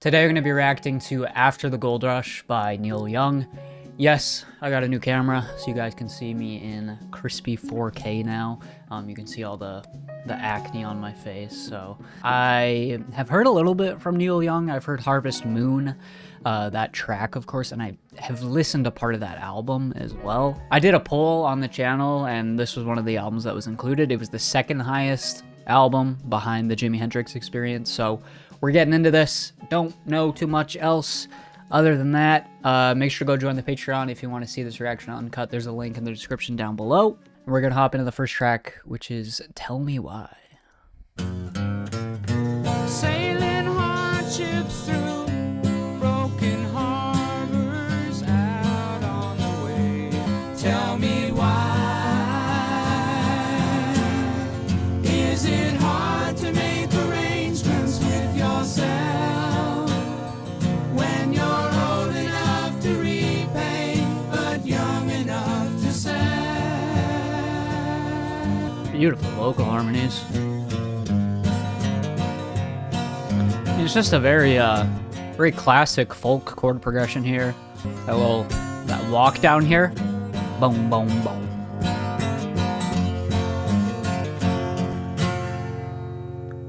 Today we're going to be reacting to After the Gold Rush by Neil Young. Yes, I got a new camera, so you guys can see me in crispy 4K now. You can see all the acne on my face. So I have heard a little bit from Neil Young. I've heard Harvest Moon, that track, of course, and I have listened to part of that album as well. I did a poll on the channel, and this was one of the albums that was included. It was the second highest album behind the Jimi Hendrix Experience, so we're getting into this. Don't know too much else other than that. Make sure to go join the Patreon if you want to see this reaction uncut. There's a link in the description down below. We're gonna hop into the first track, which is Tell Me Why. Sailing hardships through broken harbors out on the way. Tell me why. Is it hard to make arrangements with yourself when you're old enough to repay but young enough to sell? Beautiful vocal harmonies. It's just a very very classic folk chord progression here. That walk down here. Boom, boom, boom.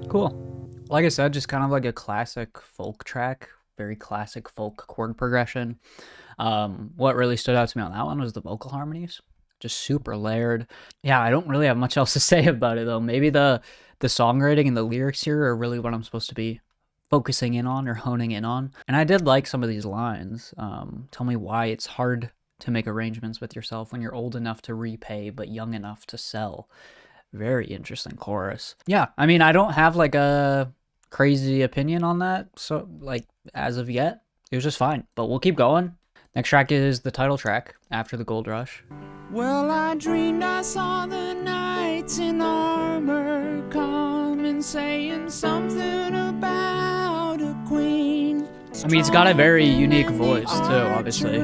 Cool. Like I said, just kind of like a classic folk track. Very classic folk chord progression. What really stood out to me on that one was the vocal harmonies. Just super layered. Yeah, I don't really have much else to say about it though. Maybe the songwriting and the lyrics here are really what I'm supposed to be focusing in on or honing in on. And I did like some of these lines. Tell me why it's hard to make arrangements with yourself when you're old enough to repay but young enough to sell. Very interesting chorus. Yeah, I mean, I don't have like a crazy opinion on that, so like as of yet. It was just fine, but we'll keep going. Next track is the title track, After the Gold Rush. Well, I dreamed I saw the knights in armor come and saying something about a queen. I mean, it's got a very unique voice too, obviously.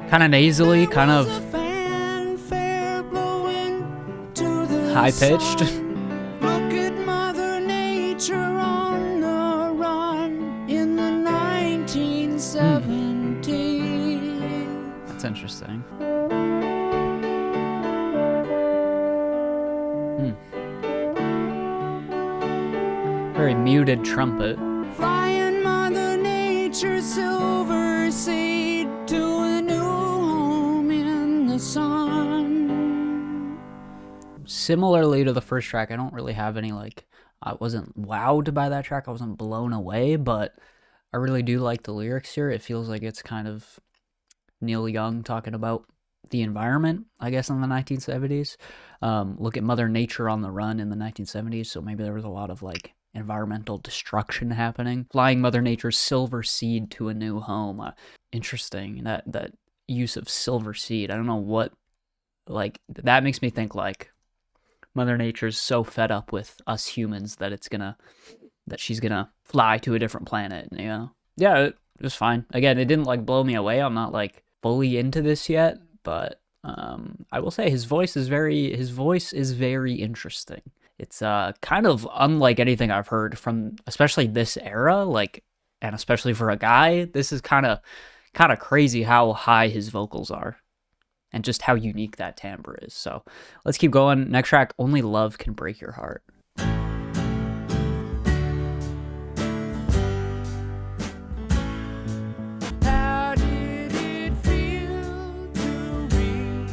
Kind of nasally, kind of high-pitched. Look at Mother Nature on the run in the 1970s. That's interesting. Very muted trumpet. Flying Mother Nature's silver seed to a new home in the sun. Similarly to the first track, I don't really have any, like, I wasn't wowed by that track. I wasn't blown away, but I really do like the lyrics here. It feels like it's kind of Neil Young talking about the environment, I guess, in the 1970s. Look at Mother Nature on the run in the 1970s, so maybe there was a lot of, like, environmental destruction happening. Flying Mother Nature's silver seed to a new home. Interesting, that use of silver seed. I don't know what, like, that makes me think, like, Mother Nature's so fed up with us humans that she's gonna fly to a different planet, you know? Yeah, it was fine. Again, it didn't, like, blow me away. I'm not, like, fully into this yet, but I will say his voice is very interesting. It's kind of unlike anything I've heard from, especially this era, like, and especially for a guy. This is kind of crazy how high his vocals are and just how unique that timbre is. So let's keep going. Next track, Only Love Can Break Your Heart. How did it feel to be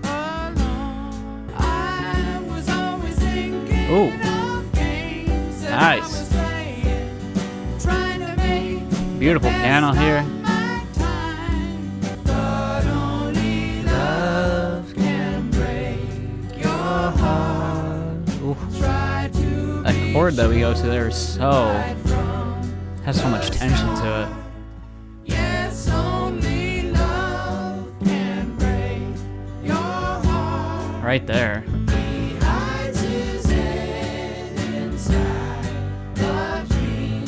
alone? I was always thinking Ooh. of games that Nice. I was playing, trying to make Beautiful piano here. my time, but only love can break your heart. Ooh. Try to That be chord that we go to there is has so much tension to it. yes, only love can break your heart. Right there. He hides his head inside the dream.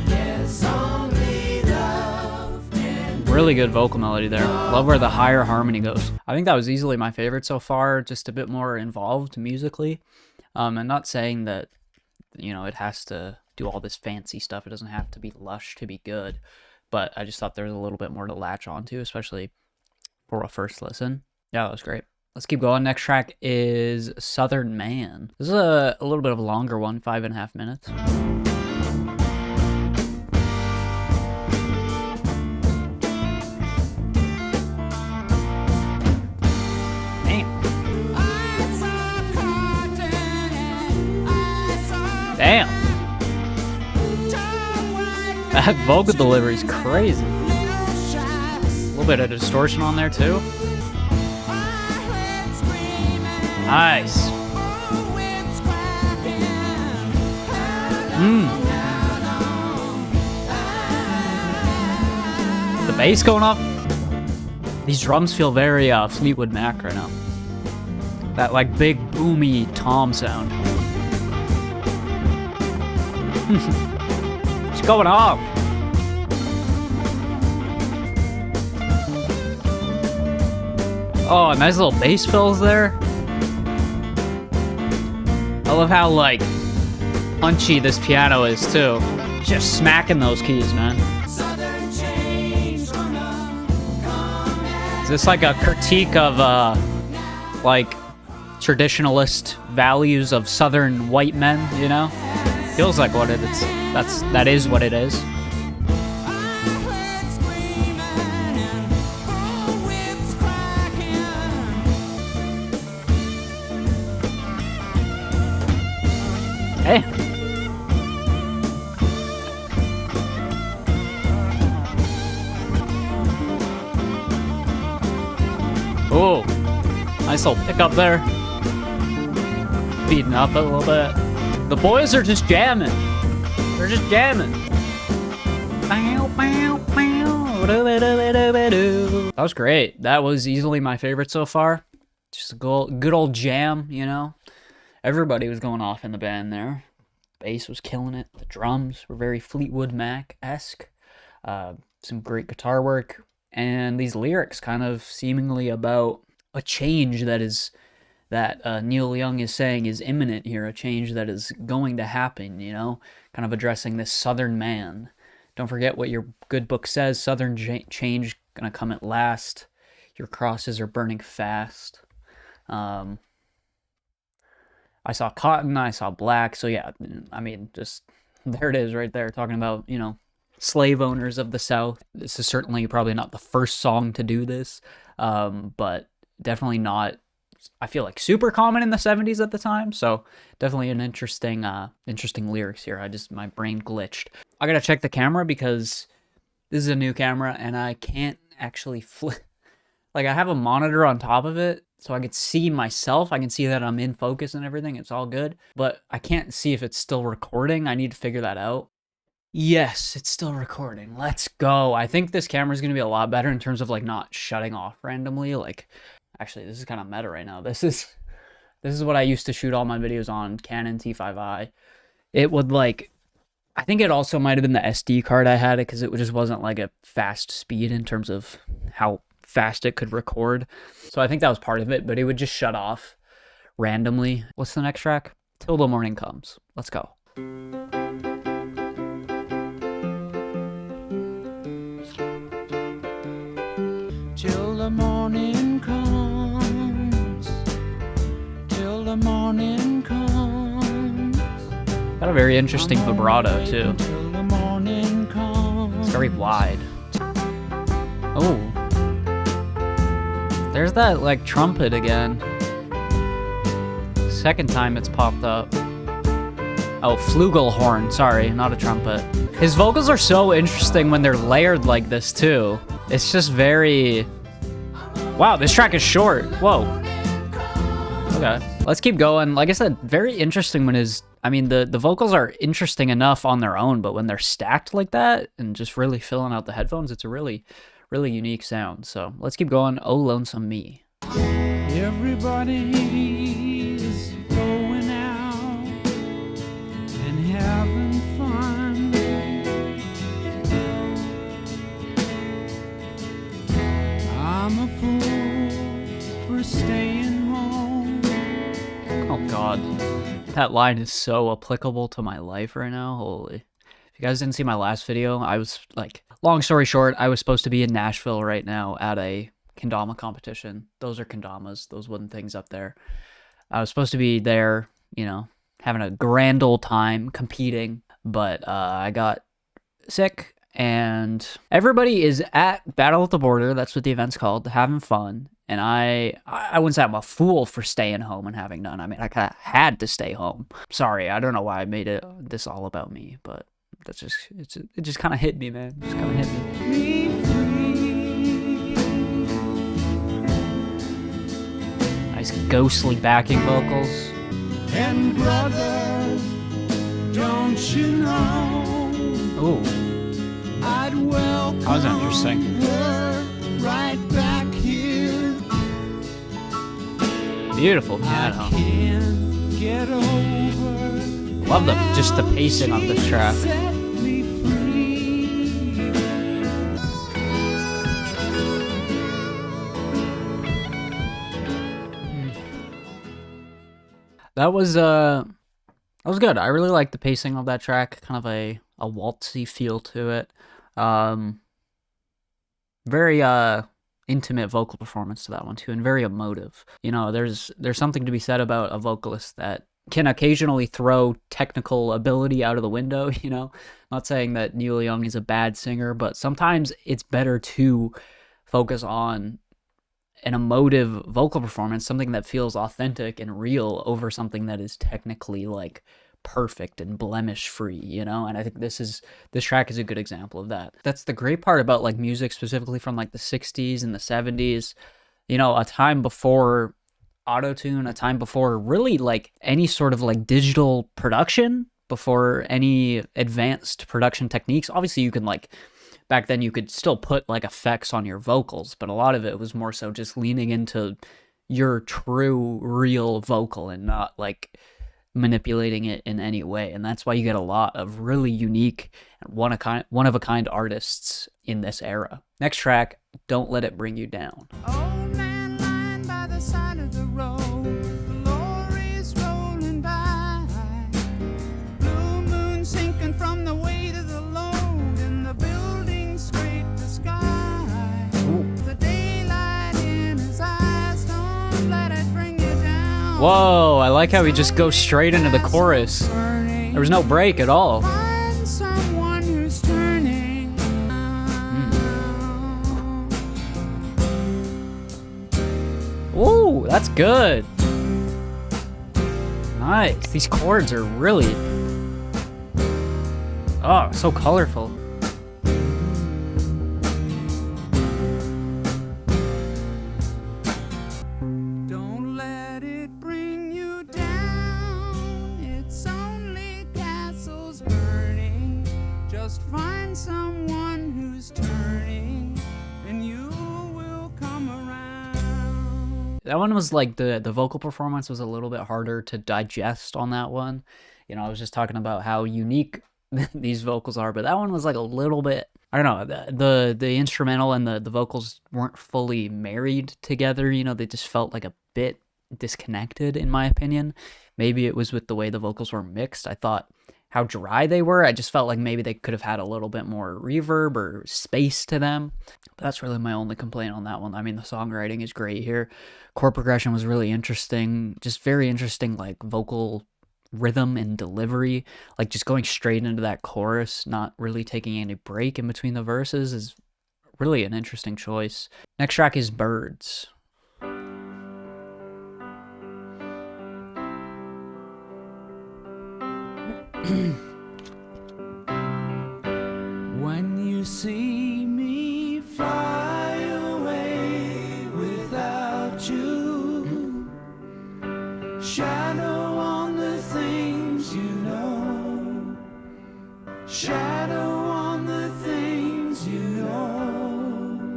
Yes, only love can. Really good vocal melody there. Love where the higher harmony goes. I think that was easily my favorite so far, just a bit more involved musically. I'm not saying that, you know, it has to do all this fancy stuff. It doesn't have to be lush to be good. But I just thought there was a little bit more to latch onto, especially for a first listen. Yeah, that was great. Let's keep going. Next track is Southern Man. This is a little bit of a longer one, 5.5 minutes. Damn. That vocal delivery is crazy. A little bit of distortion on there too. Nice. The bass going off. These drums feel very Fleetwood Mac right now. That like big boomy tom sound. It's going off. Oh, nice little bass fills there. I love how like punchy this piano is too. Just smacking those keys, man. Is this like a critique of like traditionalist values of Southern white men, you know? Feels like what it is. That is what it is. Hey. Oh, nice little pickup there. Beating up a little bit. The boys are just jamming. They're just jamming. That was great. That was easily my favorite so far. Just a good old jam, you know. Everybody was going off in the band there. Bass was killing it. The drums were very Fleetwood Mac-esque. Some great guitar work. And these lyrics kind of seemingly about a change that Neil Young is saying is imminent here, a change that is going to happen, you know, kind of addressing this Southern man. Don't forget what your good book says, Southern change gonna come at last. Your crosses are burning fast. I saw cotton, I saw black, so yeah, I mean, just, there it is right there, talking about, you know, slave owners of the South. This is certainly probably not the first song to do this, but definitely not, I feel like, super common in the 70s at the time, so definitely an interesting lyrics here. My brain glitched. I gotta check the camera because this is a new camera and I can't actually flip. Like, I have a monitor on top of it, so I can see myself. I can see that I'm in focus and everything. It's all good, but I can't see if it's still recording. I need to figure that out. Yes, it's still recording. Let's go. I think this camera is gonna be a lot better in terms of like not shutting off randomly. Like, actually, this is kind of meta right now. This is what I used to shoot all my videos on, Canon T5i. It would like, I think it also might have been the SD card I had it because it just wasn't like a fast speed in terms of how fast it could record. So I think that was part of it, but it would just shut off randomly. What's the next track? Till the Morning Comes. Let's go. Till the morning comes, till the morning comes. Got a very interesting vibrato too. It's very wide. Oh, there's that like trumpet again. Second time it's popped up. Oh, flugelhorn, sorry, not a trumpet. His vocals are so interesting when they're layered like this too. It's just very... Wow, this track is short. Whoa. Okay, let's keep going. Like I said, very interesting when the vocals are interesting enough on their own, but when they're stacked like that and just really filling out the headphones, it's a really, really unique sound. So let's keep going. Oh, Lonesome Me. Everybody's going out and having fun. I'm a fool for staying home. Oh God, that line is so applicable to my life right now. Holy. If you guys didn't see my last video, I was like, long story short, I was supposed to be in Nashville right now at a kendama competition. Those are kendamas, those wooden things up there. I was supposed to be there, you know, having a grand old time competing, but I got sick, and everybody is at Battle at the Border. That's what the event's called, having fun. And I wouldn't say I'm a fool for staying home and having none. I mean, I kind of had to stay home. Sorry, I don't know why I made it this all about me, but that's just it just kind of hit me, man. It just kind of hit me. Nice ghostly backing vocals. And brother, don't you know? Ooh, I'd welcome that was interesting. her right back here. Beautiful I piano. can't get over. Love just the pacing of this track. Set me free. That was good. I really liked the pacing of that track. Kind of a waltzy feel to it. Very intimate vocal performance to that one too, and very emotive. You know, there's something to be said about a vocalist that can occasionally throw technical ability out of the window, you know. Not saying that Neil Young is a bad singer, but sometimes it's better to focus on an emotive vocal performance, something that feels authentic and real over something that is technically like perfect and blemish free, you know. And I think this track is a good example of that. That's the great part about like music, specifically from like the 60s and the 70s, you know, a time before autotune, a time before really like any sort of like digital production, before any advanced production techniques. Obviously you can like, back then you could still put like effects on your vocals, but a lot of it was more so just leaning into your true real vocal and not like manipulating it in any way. And that's why you get a lot of really unique and one of a kind artists in this era. Next track, Don't Let It Bring You Down. Old man lying by the side of the road, the lorries rolling by, blue moon sinking from the weight of the load, and the buildings scrape the sky. The daylight in his eyes, don't let it bring you down. Whoa, I like how he just goes straight into the chorus. There was no break at all. Find someone who's turning. Ooh, that's good. Nice. These chords are really, oh, so colorful. Don't let it bring you down. It's only castles burning. Just find someone who's turning, and you will come around. That one was like the vocal performance was a little bit harder to digest on that one. You know, I was just talking about how unique these vocals are, but that one was like a little bit, I don't know, the instrumental and the vocals weren't fully married together. You know, they just felt like a bit disconnected in my opinion. Maybe it was with the way the vocals were mixed. I thought how dry they were. I just felt like maybe they could have had a little bit more reverb or space to them. But that's really my only complaint on that one. I mean, the songwriting is great here. Chord progression was really interesting. Just very interesting, like vocal rhythm and delivery. Like just going straight into that chorus, not really taking any break in between the verses is really an interesting choice. Next track is Birds. When you see me fly away without you, shadow on the things you know, shadow on the things you know,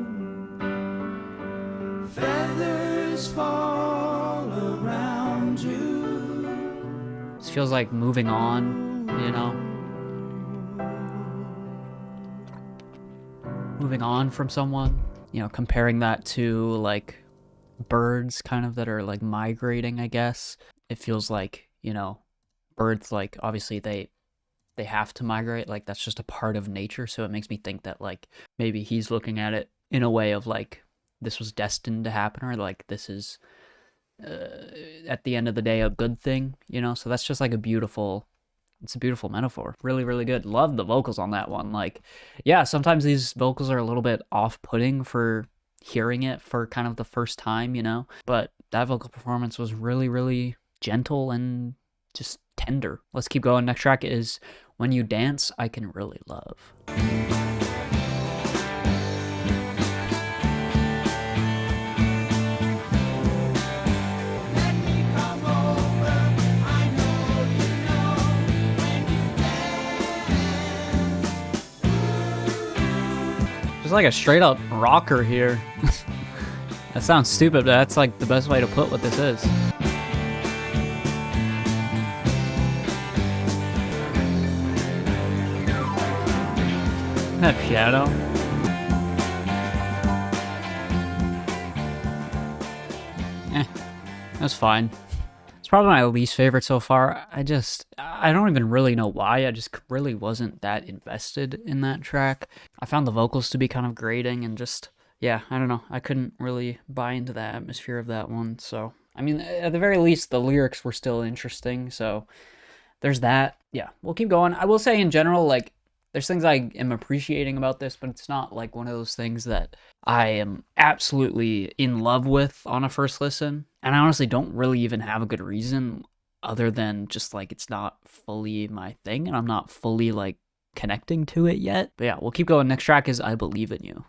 feathers fall around you. This feels like moving on, you know? Moving on from someone, you know, comparing that to like birds kind of that are like migrating, I guess. It feels like, you know, birds, like, obviously they have to migrate, like that's just a part of nature. So it makes me think that like maybe he's looking at it in a way of like this was destined to happen, or like this is at the end of the day a good thing, you know? So that's just like it's a beautiful metaphor. Really, really good. Love the vocals on that one. Like, yeah, sometimes these vocals are a little bit off-putting for hearing it for kind of the first time, you know? But that vocal performance was really, really gentle and just tender. Let's keep going. Next track is When You Dance, I Can Really Love. Just like a straight up rocker here. That sounds stupid, but that's like the best way to put what this is. That piano. That's fine. It's probably my least favorite so far. I don't even really know why. I just really wasn't that invested in that track. I found the vocals to be kind of grating and just, yeah, I don't know. I couldn't really buy into the atmosphere of that one. So, I mean, at the very least, the lyrics were still interesting. So there's that. Yeah, we'll keep going. I will say in general, like, there's things I am appreciating about this, but it's not like one of those things that I am absolutely in love with on a first listen. And I honestly don't really even have a good reason other than just like it's not fully my thing and I'm not fully like connecting to it yet. But yeah, we'll keep going. Next track is I Believe in You.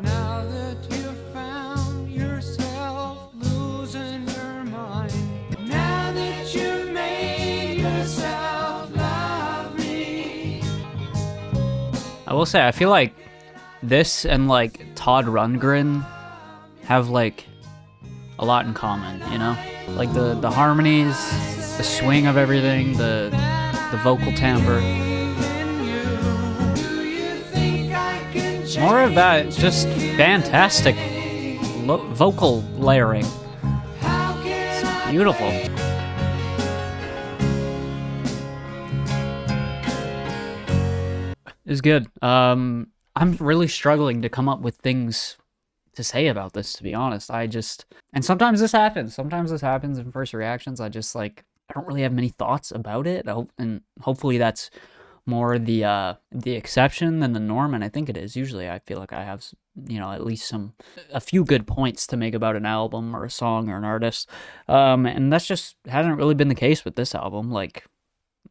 Now that you've found yourself losing your mind, now that you've made yourself love me. I will say, I feel like this and like Todd Rundgren have like a lot in common, you know? Like the harmonies, the swing of everything, the vocal timbre. More of that just fantastic vocal layering. It's beautiful. It's good. I'm really struggling to come up with things to say about this, to be honest. And sometimes this happens. Sometimes this happens in first reactions. I don't really have many thoughts about it. And hopefully that's more the exception than the norm, and I think it is. Usually I feel like I have, you know, at least a few good points to make about an album or a song or an artist. And that's just hasn't really been the case with this album. Like,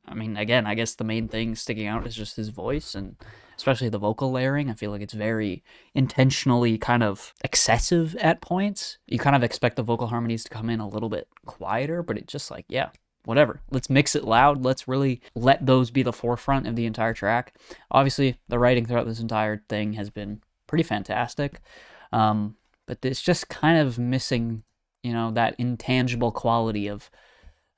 I mean, again, I guess the main thing sticking out is just his voice, and especially the vocal layering. I feel like it's very intentionally kind of excessive at points. You kind of expect the vocal harmonies to come in a little bit quieter, but it just like, yeah, whatever. Let's mix it loud. Let's really let those be the forefront of the entire track. Obviously, the writing throughout this entire thing has been pretty fantastic. But it's just kind of missing, you know, that intangible quality of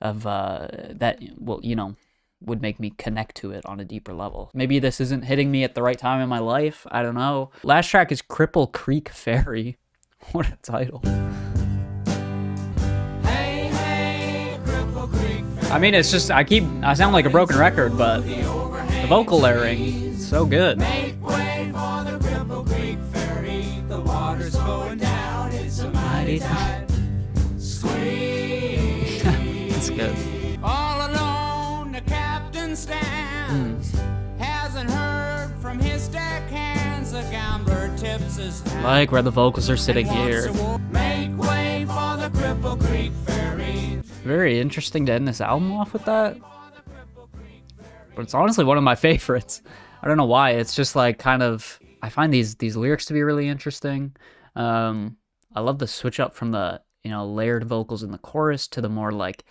that, well, you know, would make me connect to it on a deeper level. Maybe this isn't hitting me at the right time in my life. I don't know. Last track is Cripple Creek Ferry. What a title. Hey, hey, Cripple Creek Ferry. I mean, it's just, I sound like a broken record, but the vocal layering is so good. Make way for the Cripple Creek Ferry. The water's going down. It's a mighty tide. Squeeze. That's good. All alone, the captain stands. Hasn't heard from his deckhands. The gambler tips his hat. Like where the vocals are sitting and wants here. to make way for the Cripple Creek Ferry. Very interesting to end this album off with that. But it's honestly one of my favorites. I don't know why. It's just like kind of, I find these lyrics to be really interesting. I love the switch up from the, you know, layered vocals in the chorus to the more like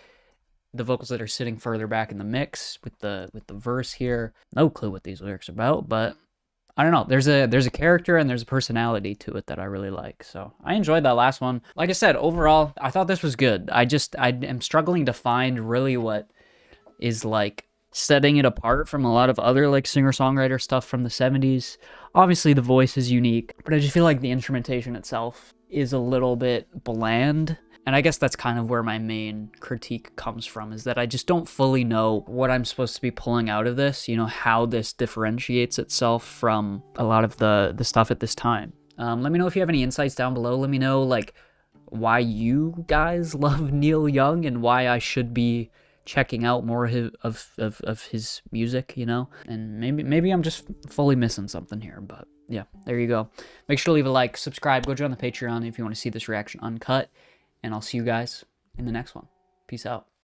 the vocals that are sitting further back in the mix with the verse here. No clue what these lyrics are about, but I don't know. There's a character and there's a personality to it that I really like. So I enjoyed that last one. Like I said, overall, I thought this was good. I am struggling to find really what is like setting it apart from a lot of other like singer-songwriter stuff from the 70s. Obviously the voice is unique, but I just feel like the instrumentation itself is a little bit bland. And I guess that's kind of where my main critique comes from, is that I just don't fully know what I'm supposed to be pulling out of this, you know, how this differentiates itself from a lot of the stuff at this time. Let me know if you have any insights down below. Let me know, like, why you guys love Neil Young and why I should be checking out more of his music, you know? And maybe I'm just fully missing something here, but yeah, there you go. Make sure to leave a like, subscribe, go join the Patreon if you want to see this reaction uncut, and I'll see you guys in the next one. Peace out.